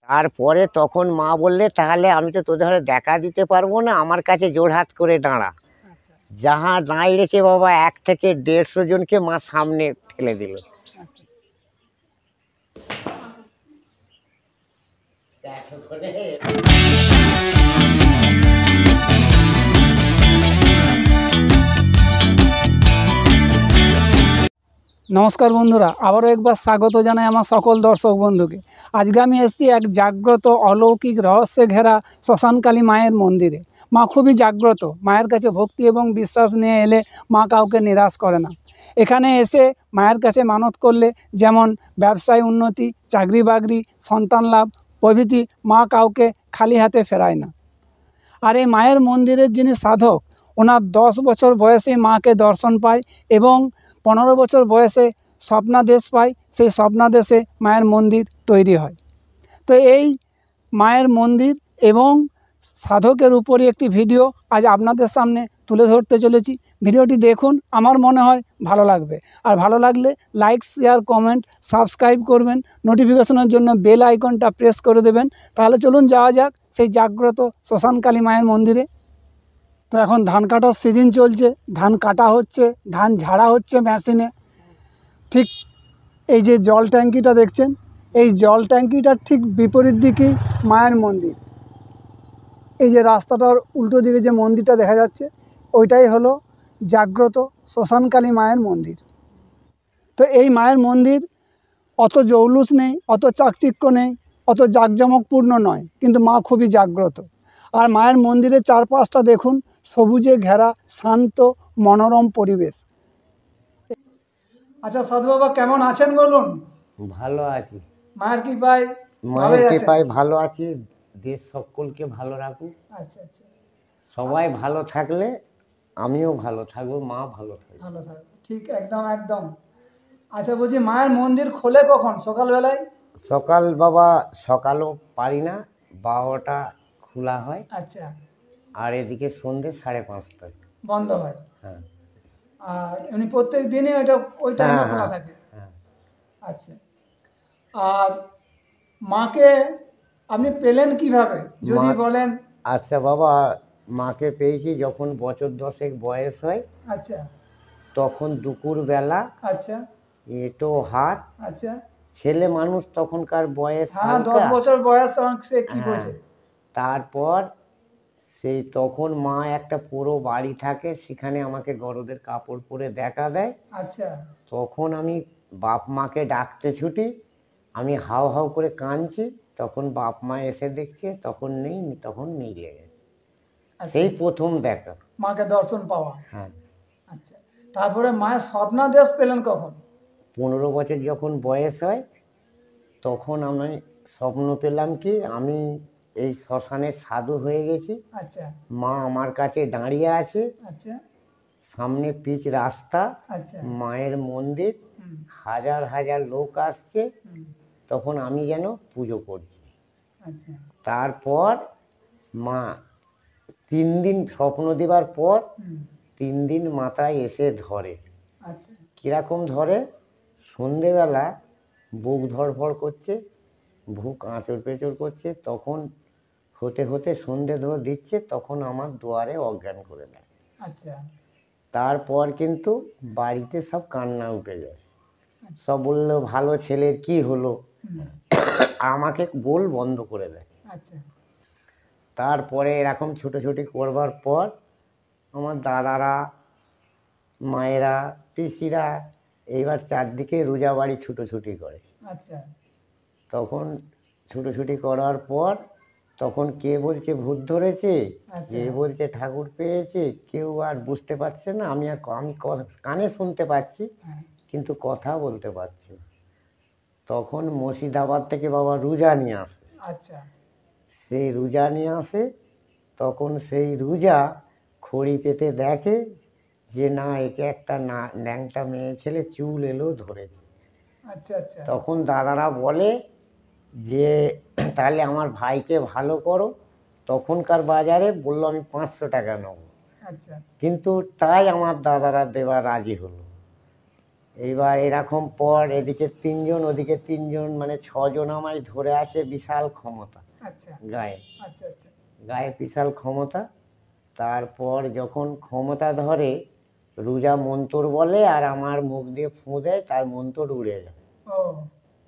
তারপরে তখন মা বললে, তাহলে আমি তো তোদের হাতে দেখা দিতে পারবো না, আমার কাছে জোড়হাত করে দাঁড়া। আচ্ছা যাহা দাঁড়িয়েছে বাবা 1 থেকে 150 জনকে মা সামনে ঠেলে দিল। আচ্ছা। নমস্কার বন্ধুরা, আবারও একবার স্বাগত জানাই আমার সকল দর্শক বন্ধুকে। আজকে আমি এসেছি এক জাগ্রত অলৌকিক রহস্যে ঘেরা শ্মশানকালী মায়ের মন্দিরে। মা খুবই জাগ্রত, মায়ের কাছে ভক্তি এবং বিশ্বাস নিয়ে এলে মা কাউকে নিরাশ করে না। এখানে এসে মায়ের কাছে মানত করলে যেমন ব্যবসায় উন্নতি, চাকরি বাকরি, সন্তান লাভ প্রভৃতি, মা কাউকে খালি হাতে ফেরায় না। আর এই মায়ের মন্দিরের যিনি সাধক, ওনার 10 বছর বয়সে মাকে দর্শন পায় এবং 15 বছর বয়সে স্বপ্নাদেশ পায়। সেই স্বপ্নাদেশে মায়ের মন্দির তৈরি হয়। তো এই মায়ের মন্দির এবং সাধকের উপরই একটি ভিডিও আজ আপনাদের সামনে তুলে ধরতে চলেছি। ভিডিওটি দেখুন, আমার মনে হয় ভালো লাগবে। আর ভালো লাগলে লাইক, শেয়ার, কমেন্ট, সাবস্ক্রাইব করবেন, নোটিফিকেশনের জন্য বেল আইকনটা প্রেস করে দেবেন। তাহলে চলুন যাওয়া যাক সেই জাগ্রত শ্মশানকালী মায়ের মন্দিরে। তো এখন ধান কাটার সিজন চলছে, ধান কাটা হচ্ছে, ধান ঝাড়া হচ্ছে মেশিনে। ঠিক এই যে জল ট্যাঙ্কিটা দেখছেন, এই জল ট্যাঙ্কিটার ঠিক বিপরীত দিকেই মায়ের মন্দির। এই যে রাস্তাটার উল্টো দিকে যে মন্দিরটা দেখা যাচ্ছে, ওইটাই হলো জাগ্রত শ্মশানকালী মায়ের মন্দির। তো এই মায়ের মন্দির অত জৌলুস নেই, অত চাকচিক্য নেই, অত জাঁকজমকপূর্ণ নয়, কিন্তু মা খুবই জাগ্রত। আর মায়ের মন্দিরের চারপাশটা দেখুন, সবুজে ঘেরা শান্ত মনোরম পরিবেশ। আচ্ছা সাধু বাবা, কেমন আছেন বলুন? ভালো আছি, মায়ের কৃপায় মায়ের ভালোই আছেন? কৃপায় ভালো আছি। দেশ সকলকে ভালো রাখুক। আচ্ছা আচ্ছা, সবাই ভালো থাকলে আমিও ভালো থাকবো, মা ভালো থাকবে। ভালো থাকবে, ঠিক, একদম একদম। আচ্ছা বলছি, মায়ের মন্দির খোলে কখন? সকালবেলায়? সকাল বাবা, সকালও পারি না, 12টা খোলা হয়। আচ্ছা, আর এদিকে সন্ধ্যে 5:30টায় বন্ধ হয়। হ্যাঁ আর এমনি প্রত্যেক দিনই ওইটা ওই টাইমে হ্যাঁ খোলা হ্যাঁ থাকে? হ্যাঁ। আচ্ছা। আর মাকে আপনি পেলেন কিভাবে যদি মা- বলেন? আচ্ছা বাবা, মাকে পেয়েছি যখন বছর 10 বয়স হয়, আচ্ছা তখন দুপুরবেলা আচ্ছা এঁটো হাত, আচ্ছা। ছেলে মানুষ তখনকার বয়স হ্যাঁ, 10 হালকা। বছর বয়স, তখন সে কি হ্যাঁ, বোঝে? তারপর সেই তখন মা একটা পুরো বাড়ি থাকে, সেখানে আমাকে গরদের কাপড় পরে দেখা দেয়। আচ্ছা তখন আমি বাপ মাকে ডাকতে ছুটি, আমি হাউ হাউ করে কাঁদছি, তখন বাপ মা এসে দেখছে, তখন নেই, তখন মিলে গেছে। আচ্ছা, সেই প্রথম দেখা। মাকে দর্শন পাওয়া। হ্যাঁ, আচ্ছা, তারপরে মায়ের স্বপ্নাদেশ পেলেন কখন? 15 বছর যখন বয়স হয়, তখন আমি স্বপ্ন পেলাম কি আমি এই শ্মশানের সাধু হয়ে গেছি। আচ্ছা মা আমার কাছে দাঁড়িয়ে আছে, আচ্ছা সামনে পিচ রাস্তা, আচ্ছা। মায়ের মন্দির, হুম হাজার হাজার লোক আসছে, হুম। তখন আমি যেন পুজো করছি। আচ্ছা তারপর মা 3 দিন স্বপ্ন দেবার পর হুম। 3 দিন মাথায় এসে ধরে। আচ্ছা কীরকম ধরে? সন্ধেবেলা বুক ধড়ফড় করছে, বুক আঁচড় পেঁচড় করছে, তখন হতে হতে সন্ধে দিচ্ছে, তখন আমার দুয়ারে অজ্ঞান করে দেয়। আচ্ছা তারপর কিন্তু বাড়িতে সব কান্না উঠে যায়, সব বললো ভালো ছেলের কি হলো, হুম। আমাকে বল বন্ধ করে দেয়। আচ্ছা তারপরে এরকম ছুটোছুটি করবার পর আমার দাদারা, মায়েরা, পিসিরা এইবার চারদিকে রোজা বাড়ি ছুটোছুটি করে। আচ্ছা তখন ছুটোছুটি করার পর তখন কে বলছে ভূত ধরেছে, আচ্ছা কে বলছে ঠাকুর পেয়েছে, কেউ আর বুঝতে পারছে না। আমি কানে শুনতে পাচ্ছি, হ্যাঁ। কিন্তু কথা বলতে পারছি না। তখন মুর্শিদাবাদ থেকে বাবা রোজা নিয়ে আসে। আচ্ছা সেই রোজা নিয়ে আসে, তখন সেই রোজা খড়ি পেতে দেখে যে না, একে একটা ন্যাংটা মেয়ে ছেলে চুল এলো ধরেছে। আচ্ছা আচ্ছা তখন দাদারা বলে যে তাহলে আমার ভাইকে ভালো করো। তখনকার বাজারে বললো আমি 500 টাকা নেব, আচ্ছা কিন্তু তাই আমার দাদারা দেওয়া রাজি হলো। এইবার এরকম পর এদিকে 3 জন ওদিকে 3 জন, মানে 6 জন আমায় ধরে আছে, বিশাল ক্ষমতা আচ্ছা গায়ে, আচ্ছা আচ্ছা গায়ে বিশাল ক্ষমতা। তারপর যখন ক্ষমতা ধরে, রুজা মন্তর বলে আর আমার মুখ দিয়ে ফু দেয়, তার মন্তর উড়ে যায়। ও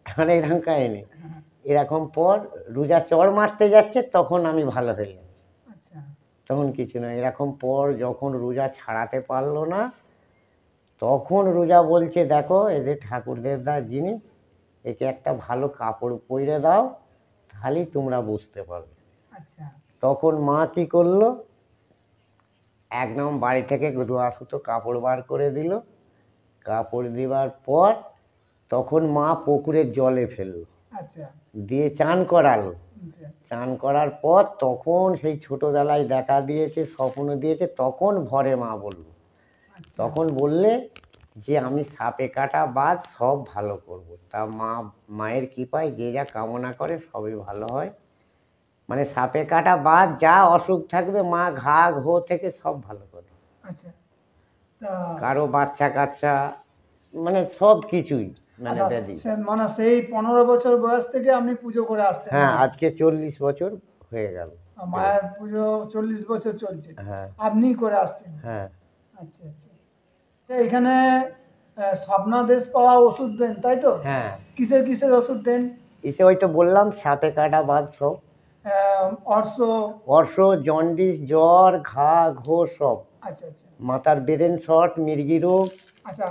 মানে এরকম কাহিনি। হ্যাঁ, এরকম পর রুজা চড় মারতে যাচ্ছে, তখন আমি ভালো হয়ে যাচ্ছি, আচ্ছা তখন কিছু না। এরকম পর যখন রোজা ছাড়াতে পারলো না, তখন রোজা বলছে, দেখো এদের ঠাকুর দেবতার জিনিস, একে একটা ভালো কাপড় পরিয়ে দাও, তাহলেই তোমরা বুঝতে পারবে। আচ্ছা তখন মা কি করলো, একদম বাড়ি থেকে ধোয়া সুতো কাপড় বার করে দিল। কাপড় দেওয়ার পর তখন মা পুকুরের জলে ফেললো, আচ্ছা দিয়ে চান করালো। আচ্ছা চান করার পর তখন সেই ছোটোবেলায় দেখা দিয়েছে, স্বপ্ন দিয়েছে, তখন ভরে মা বলল, আচ্ছা তখন বললে যে আমি সাপে কাটা বাদ সব ভালো করব। তা মায়ের কৃপায় যে যা কামনা করে সবই ভালো হয়। মানে সাপে কাটা বাদ যা অসুখ থাকবে, মা ঘা ঘো থেকে সব ভালো করে। আচ্ছা তা কারো বাচ্চা কাচ্চা, মানে সব কিছুই, মানে আচ্ছা ব্যাধি। মানে সেই 15 বছর বয়স থেকে আপনি পুজো করে আসছেন হ্যাঁ, মায়ের? আজকে 40 বছর হয়ে গেল। মায়ের পুজো 40 বছর চলছে, হ্যাঁ আপনি করে আসছেন? হ্যাঁ আচ্ছা আচ্ছা। তো এখানে স্বপ্নাদেশ পাওয়া ওষুধ দেন তাই তো? হ্যাঁ, কিসের কিসের ওষুধ দেন? এসে হয়তো বললাম সাপে কাটা বাদ সব, অর্শ? অর্শ, জন্ডিস, জ্বর, ঘা ঘো সব, আচ্ছা আচ্ছা মাথার ব্রেন শট, মির্গি রোগ। আচ্ছা।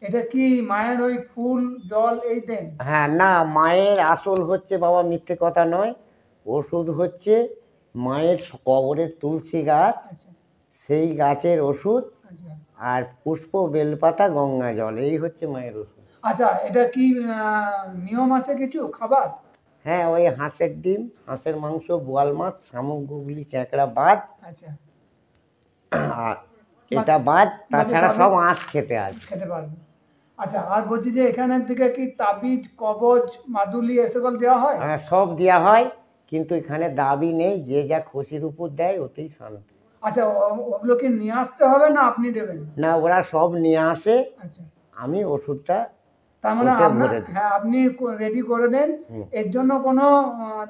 এটা কি মায়ের ওই ফুল জল এই দেন? হ্যাঁ, না, মায়ের আসল হচ্ছে বাবা, মিথ্যে কথা নয়, ওষুধ হচ্ছে মায়ের কবরের তুলসী গাছ, আচ্ছা সেই গাছের ওষুধ, আচ্ছা আর পুষ্প, বেলপাতা, গঙ্গা জল, এই হচ্ছে মায়ের ওষুধ। আচ্ছা। এটা কি নিয়ম আছে কিছু খাবার? হ্যাঁ, ওই হাঁসের ডিম, হাঁসের মাংস, বোয়াল মাছ, শামুক, গুগলি, ক্যাঁকড়া বাদ, আচ্ছা। আর এটা বাদ, বাকি তাছাড়া সবই সব আঁশ খেতে আছে। খেতে পারবেন। আচ্ছা, আর বলছি যে এখানের দিকে কি তাবিজ, কবজ, মাদুলি এসকল দেওয়া হয়? সব দেওয়া হয়, কিন্তু এখানে দাবি নেই, যে যা খুশির উপর দেয় ওতেই শান্তি। আচ্ছা, ওগুলো কি নিয়ে আসতে হবে না আপনি দেবেন? না, ওরা সব নিয়ে আসে, আচ্ছা, আমি ওষুধটা তার মানে ওতে আপনার, ভরে দিই। হ্যাঁ, আপনি রেডি করে দেন। হুম। এর জন্য কোনো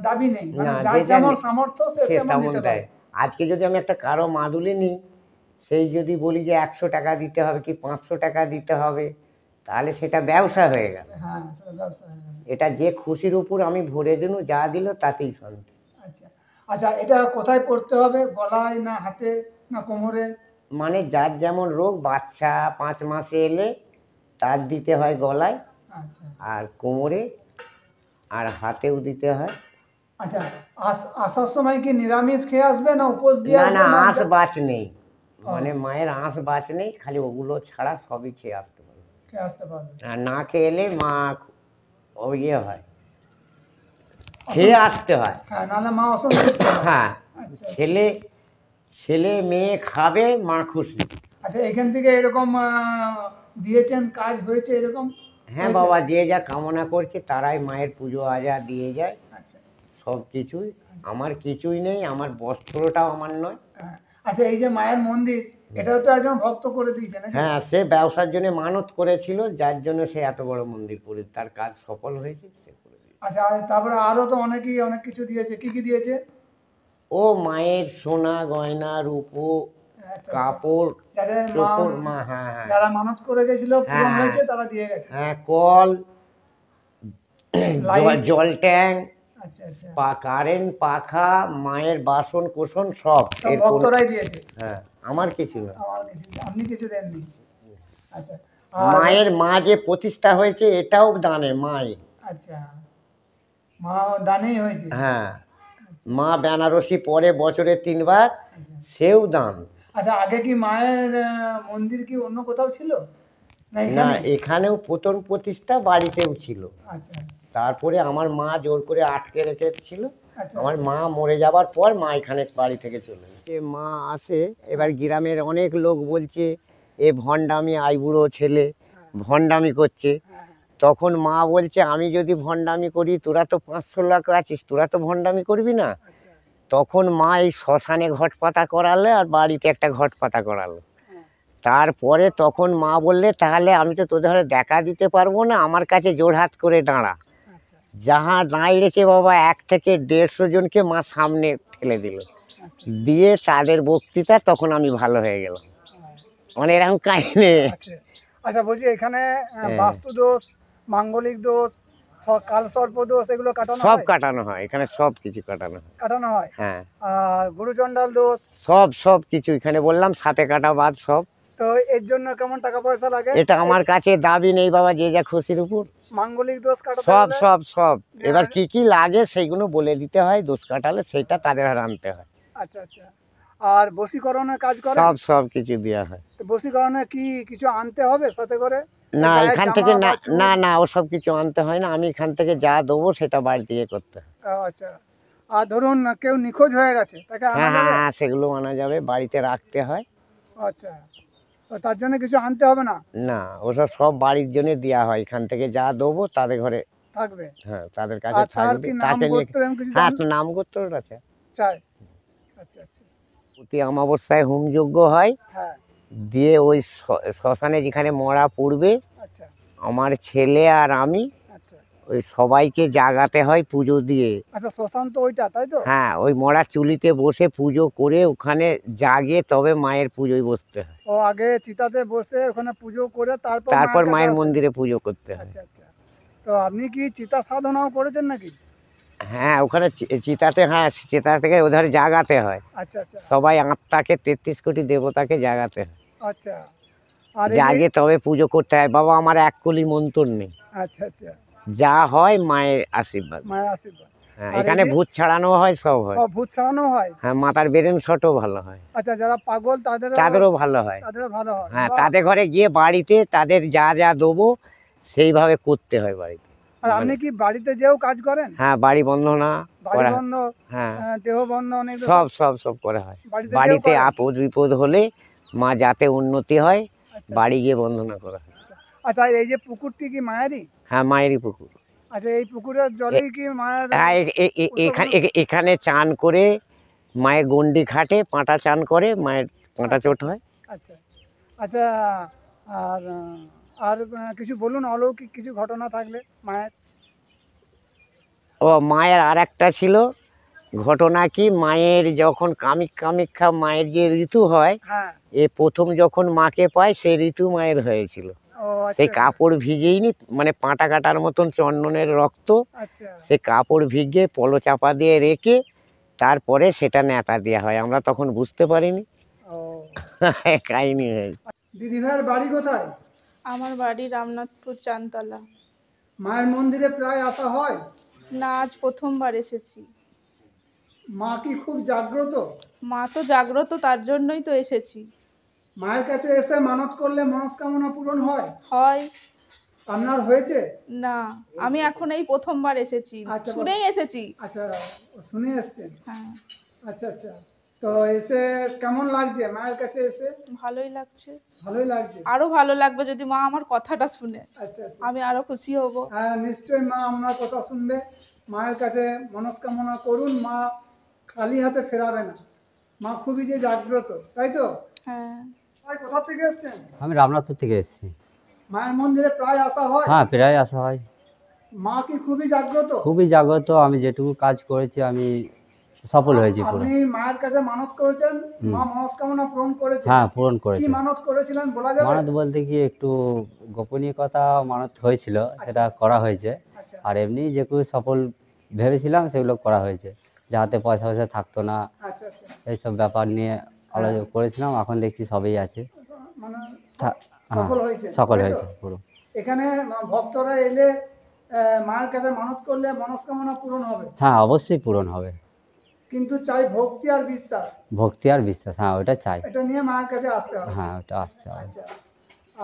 দাবি নেই, মানে না, যার যে যা যেমন সামর্থ্য সে সে তেমন তেমন দিতে দেয়। পারে। আজকে যদি আমি একটা কারো মাদুলি নিই, সেই যদি বলি যে 100 টাকা দিতে হবে কি 500 টাকা দিতে হবে, তাহলে সেটা ব্যবসা হয়ে গেল। হ্যাঁ, সেটা ব্যবসা হয়ে গেল। এটা যে খুশির উপর আমি ভরে দিল, যা দিল তাতেই শান্তি। আচ্ছা আচ্ছা। এটা কোথায় পড়তে হবে? গলায় না হাতে না কোমরে? মানে যার যেমন রোগ, বাচ্চা 5 মাসে এলে তার দিতে হয় গলায়, আচ্ছা আর কোমরে, আর হাতেও দিতে হয়। আচ্ছা। আসার সময় কি নিরামিষ খেয়ে আসবে না উপোস দিয়ে না না, আসবে না? আঁশ বাছ নেই, ও, মানে মায়ের আঁশ বাছ নেই, খালি ওগুলো ছাড়া সবই খেয়ে আসতে পারে। খেয়ে আসতে পারবে? আর না খেয়ে এলে মা ও ইয়ে হয়, খেয়ে আসতে হয়। হ্যাঁ, নাহলে মা অসন্তুষ্ট হয়। হ্যাঁ, আচ্ছা আচ্ছা। ছেলে মেয়ে খাবে, মা খুশি। আচ্ছা, এখান থেকে এরকম দিয়েছেন, কাজ হয়েছে এরকম? হ্যাঁ হয়েছে? বাবা, যে যা কামনা করছে তারাই মায়ের পুজো আজা দিয়ে যায়, আচ্ছা সব কিছুই। আমার কিছুই নেই, আমার বস্ত্রটাও আমার নয়। হ্যাঁ। আচ্ছা, এই যে মায়ের মন্দির, এটাও তো একজন ভক্ত করে দিয়েছে নাকি? হ্যাঁ, সে ব্যবসার জন্য মানত করেছিল, যার জন্য সে এত বড় মন্দির করে, তার কাজ সফল হয়েছে, সে করে দিয়েছে। আচ্ছা, আর তারপরে আরো তো অনেকেই অনেক কিছু দিয়েছে। কি কি দিয়েছে? ও মায়ের সোনা গয়না, রূপো, আচ্ছা আচ্ছা। কাপড়, যাদের টোপর, মা, হ্যাঁ হ্যাঁ যারা মানত করে গেছিল পূরণ হ্যাঁ হয়েছে, তারা দিয়ে গেছে। হ্যাঁ, কল, লাইট? জল ট্যাঙ্ক, আচ্ছা আচ্ছা। কারেন্ট, পাখা, মায়ের বাসন কোসন সব। সব ভক্তরাই দিয়েছে? হ্যাঁ, আমার কিছু না। আমার কিছু, আপনি কিছু দেননি? আচ্ছা। আর মায়ের মা যে প্রতিষ্ঠা হয়েছে, এটাও দানে মাই। আচ্ছা, মা দানেই হয়েছে? হ্যাঁ, আচ্ছা মা বেনারসি পরে বছরে 3 বার, আচ্ছা। সেও দান। আচ্ছা, আগে কি মায়ের মন্দির কি অন্য কোথাও ছিল না না, এখানে? এখানেও প্রথম প্রতিষ্ঠা বাড়িতেও ছিল, আচ্ছা তারপরে আমার মা জোর করে আটকে রেখেছিল। আচ্ছা। আমার আচ্ছা মা মরে যাবার পর মা এখানে বাড়ি থেকে চলে গেছে। মা আসে, এবার গ্রামের অনেক লোক বলছে এ ভণ্ডামি, আইবুড়ো ছেলে ভণ্ডামি করছে। হ্যাঁ, তখন মা বলছে, আমি যদি ভণ্ডামি করি, তোরা তো 500 লাখ আছিস, তোরা তো ভণ্ডামি করবি না। আচ্ছা তখন মা এই শ্মশানে ঘট পাতা করালে, আর বাড়িতে একটা ঘট পাতা করালো। হ্যাঁ। তারপরে তখন মা বললে, তাহলে আমি তো তোদের ঘরে দেখা দিতে পারবো না, আমার কাছে জোড়হাত করে দাঁড়া। আচ্ছা যাহা দাঁড়িয়েছে বাবা 1 থেকে 150 জনকে মা সামনে ঠেলে দিল, আচ্ছা দিয়ে তাদের বক্তৃতা, তখন আমি ভালো হয়ে গেলাম। মানে এরকম কাহিনী। আচ্ছা আচ্ছা, বলছি এখানে হ্যাঁ। বাস্তু দোষ, মাঙ্গলিক দোষ, কালসর্প দোষ এগুলো কাটানো সব হয়? কাটানো হয় এখানে, সব কিছু কাটানো হয়। কাটানো হয়। হ্যাঁ, আর গুরুচণ্ডাল দোষ, সব কিছু এখানে বললাম, সাপে কাটা বাদ সব। তো এর জন্য কেমন টাকা পয়সা লাগে? এটা আমার কাছে দাবি নেই বাবা, যে যা খুশির উপর। মাঙ্গলিক দোষ কাটাতে সব হলে? সব সব এবার কি কি লাগে সেইগুলো বলে দিতে হয়, দোষ কাটালে সেটা তাদের হাতে আনতে হয়। আচ্ছা আচ্ছা। আর বশীকরণের কাজ করে? সব কিছু দেওয়া হয়। তো বশীকরণে কি কিছু আনতে হবে সাথে করে? না, গায়ের এখান জামা থেকে বা না চুল? না না ওসব কিছু আনতে হয় না, আমি এখান থেকে যা দেবো সেটা বাড়ি থেকে করতে হয়। আচ্ছা। আর ধরুন কেউ নিখোঁজ হয়ে গেছে, তাকে আনা হ্যাঁ হ্যাঁ যাবে? হ্যাঁ, সেগুলো আনা যাবে, বাড়িতে রাখতে হয়। আচ্ছা, তো তার জন্য কিছু আনতে হবে না? না, ওসব সব বাড়ির জন্য দেওয়া হয়, এখান থেকে যা দেবো তাদের ঘরে। থাকবে? হ্যাঁ, তাদের কাছে আর তার থাকবে, কি নাম তাকে নিয়ে। গোত্র এরকম কিছু হ্যাঁ, জান তো নাম গোত্র আছে। চাই? আচ্ছা আচ্ছা। প্রতি অমাবস্যায় হোমযজ্ঞ হয়, হ্যাঁ। দিয়ে ওই শ্মশানে যেখানে মরা পড়বে, আচ্ছা আমার ছেলে আর আমি আচ্ছা ওই সবাইকে জাগাতে হয় পুজো দিয়ে। আচ্ছা, শ্মশান তো ওইটা, তাই তো? হ্যাঁ, ওই মরা চুলিতে বসে পুজো করে ওখানে জাগে তবে মায়ের পুজোয় বসতে হয়। ও আগে চিতাতে বসে ওখানে পুজো করে তারপর তারপর কাছে মায়ের আসেন? মন্দিরে পুজো করতে হয়। আচ্ছা আচ্ছা। তো আপনি কি চিতা সাধনাও করেছেন নাকি? হ্যাঁ, ওখানে চিতাতে, হ্যাঁ চিতা থেকে ওধার জাগাতে হয়। আচ্ছা আচ্ছা সবাই আত্মাকে, 33 কোটি দেবতাকে জাগাতে হয়, আচ্ছা। আর এই যে, জাগে তবে পুজো করতে হয়। বাবা আমার এক কলি মন্তর নেই, আচ্ছা আচ্ছা, যা হয় মায়ের আশীর্বাদ। মায়ের আশীর্বাদ। হ্যাঁ, আর এই এখানে যে, ভূত ছাড়ানো হয়, সব হয়। ও ভূত ছাড়ানো হয়? হ্যাঁ, মাথার ব্রেন শটও ভালো হয়, আচ্ছা, যারা পাগল তাদেরও ভালো হয়। তাদেরও ভালো হয়? হ্যাঁ, বাহ! তাদের ঘরে গিয়ে বাড়িতে তাদের যা যা দেবো সেইভাবে করতে হয় বাড়িতে। আর আপনি কি বাড়িতে যেও কাজ করেন? হ্যাঁ, বাড়ি বন্ধনা বাড়ি করা, বন্ধ, হ্যাঁ দেহ বন্ধন, এগুলো সব সব সব করা হয়। বাড়িতে যেও বাড়িতে করেন? আপদ বিপদ হলে মা যাতে উন্নতি হয়, আচ্ছা বাড়ি গিয়ে বন্ধনা করা হয়। আচ্ছা। আচ্ছা, আর এই যে পুকুরটি কি মায়েরই? হ্যাঁ, মায়েরই পুকুর। আচ্ছা, এই পুকুরের জলেই কি মায়ের? হ্যাঁ, এখানে চান করে মায়ের গন্ডি খাটে, পাঁটা চান করে, মায়ের পাঁটা চোট হয়। আচ্ছা আচ্ছা। আর আর কিছু বলুন, অলৌকিক কিছু ঘটনা থাকলে মায়ের। ও মায়ের আর একটা ছিল ঘটনা, কি মায়ের যখন কামিক্ষা মায়ের যে ঋতু হয়, হ্যাঁ। এ প্রথম যখন মাকে পায় সেই ঋতু মায়ের হয়েছিল। ও সেই আচ্ছা কাপড় ভিজেইনি, মানে পাঁটা কাটার মতন চন্দনের রক্ত, আচ্ছা। সে কাপড় ভিজিয়ে পলো চাপা দিয়ে রেখে তারপরে সেটা নেতা দেওয়া হয়, আমরা তখন বুঝতে পারিনি। ও কাহিনী হয়েছে। দিদি ভাইয়ের বাড়ি কোথায়? আমার বাড়ি রামনাথপুর চানতলা। মায়ের মন্দিরে প্রায় আসা হয়? না, আজ প্রথমবার এসেছি। মা কি খুব জাগ্রত? মা তো জাগ্রত, তার জন্যই তো এসেছি। মায়ের কাছে এসে মানত করলে মনস্কামনা পূরণ হয়? হয় আপনার হয়েছে? না, আমি এখন এই প্রথমবার এসেছি, আচ্ছা, শুনেই এসেছি। আচ্ছা, শুনে এসছেন? হ্যাঁ, আচ্ছা আচ্ছা। তো এসে কেমন লাগছে মায়ের কাছে এসে? ভালোই লাগছে। ভালোই লাগছে? আরো ভালো লাগবে যদি মা আমার কথাটা শুনে, আচ্ছা আচ্ছা। আমি আরো খুশি হব। হ্যাঁ, নিশ্চয়ই মা আপনার কথা শুনবে। মায়ের কাছে মনস্কামনা করুন, মা খালি হাতে ফেরাবে না। মা খুবই যে জাগ্রত, তাই তো? হ্যাঁ। ভাই কোথা থেকে এসছেন? আমি রামনাথপুর থেকে এসেছি। মায়ের মন্দিরে প্রায় আসা হয়? হ্যাঁ, প্রায় আসা হয়। মা কি খুবই জাগ্রত? খুবই জাগ্রত, আমি যেটুকু কাজ করেছি আমি সফল হয়েছি পুরো। আপনি মায়ের কাছে মানত করেছেন, মা মনস্কামনা পূরণ করেছে? হ্যাঁ, পূরণ কি করেছে। মানত করেছিলেন বলা যাবে? মানত বলতে কি একটু গোপনীয়তা মানত হয়েছিল, সেটা করা হয়েছে। আচ্ছা আর এমনি যেগুলো সফল ভেবেছিলাম সেগুলো করা হয়েছে, যাতে পয়সা পয়সা থাকতো না, আচ্ছা আচ্ছা। এইসব ব্যাপার নিয়ে আলোচনা করেছিলাম। এখন দেখছি সবই আছে, মানে হ্যাঁ সফল হয়েছে, সকল তাই তো? হয়েছে পুরো। এখানে ভক্তরা এলে মায়ের কাছে মানত করলে মনস্কামনা পূরণ হবে, হ্যাঁ অবশ্যই পূরণ হবে। কিন্তু চাই ভক্তি আর বিশ্বাস। ভক্তি আর বিশ্বাস, হ্যাঁ ওটা চাই। এটা নিয়ে মায়ের কাছে আসতে হবে। হ্যাঁ ওটা আসতে হবে। আচ্ছা।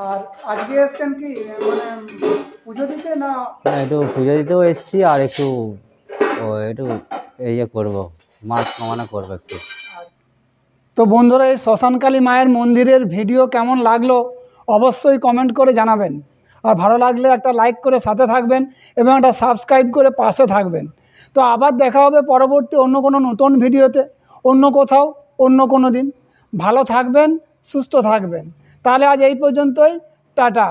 আর আজকে এসছেন কি মানে পুজো দিতে না? হ্যাঁ, একটু পুজো দিতেও এসেছি, আর একটু একটু ইয়ে করবো, মাছ কামনা করবো একটু। তো বন্ধুরা, এই শ্মশানকালী মায়ের মন্দিরের ভিডিও কেমন লাগলো অবশ্যই কমেন্ট করে জানাবেন। আর ভালো লাগলে একটা লাইক করে সাথে থাকবেন এবং একটা সাবস্ক্রাইব করে পাশে থাকবেন। তো আবার দেখা হবে পরবর্তী অন্য কোনো নতুন ভিডিওতে, অন্য কোথাও, অন্য কোনো দিন। ভালো থাকবেন, সুস্থ থাকবেন। তাহলে আজ এই পর্যন্তই, টাটা।